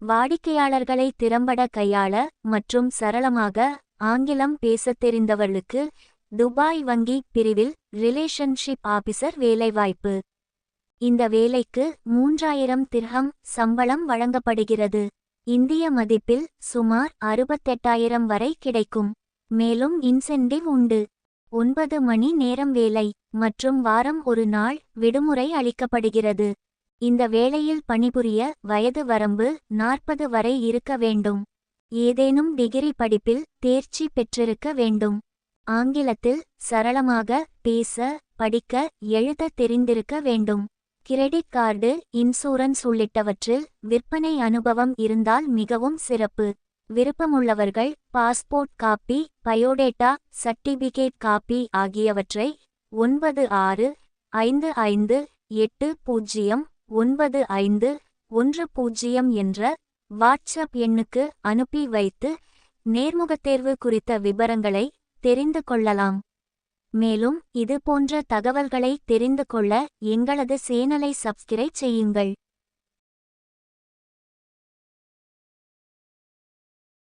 வாடிக்கையாளர்களை திறம்பட கையாள மற்றும் சரளமாக ஆங்கிலம் பேசத் தெரிந்தவர்களுக்கு துபாய் வங்கி பிரிவில் ரிலேஷன்ஷிப் ஆபிசர் வேலைவாய்ப்பு. இந்த வேலைக்கு 3000 திர்ஹம் சம்பளம் வழங்கப்படுகிறது. இந்திய மதிப்பில் சுமார் 68,000 வரை கிடைக்கும். மேலும் இன்சென்டிவ் உண்டு. 9 மணி நேரம் வேலை மற்றும் வாரம் ஒரு நாள் விடுமுறை அளிக்கப்படுகிறது. இந்த வேலையில் பணிபுரிய வயது வரம்பு 40 வரை இருக்க வேண்டும். ஏதேனும் டிகிரி படிப்பில் தேர்ச்சி பெற்றிருக்க வேண்டும். ஆங்கிலத்தில் சரளமாக பேச, படிக்க, எழுத தெரிந்திருக்க வேண்டும். கிரெடிட் கார்டு, இன்சூரன்ஸ் உள்ளிட்டவற்றில் விற்பனை அனுபவம் இருந்தால் மிகவும் சிறப்பு. விருப்பமுள்ளவர்கள் passport copy, biodata, certificate copy ஆகியவற்றை 9658095110 என்ற வாட்ஸ்அப் எண்ணுக்கு அனுப்பி வைத்து நேர்முகத் தேர்வு குறித்த விபரங்களை தெரிந்து கொள்ளலாம். மேலும் இது போன்ற தகவல்களை தெரிந்து கொள்ள எங்களது சேனலை சப்ஸ்கிரைப் செய்யுங்கள்.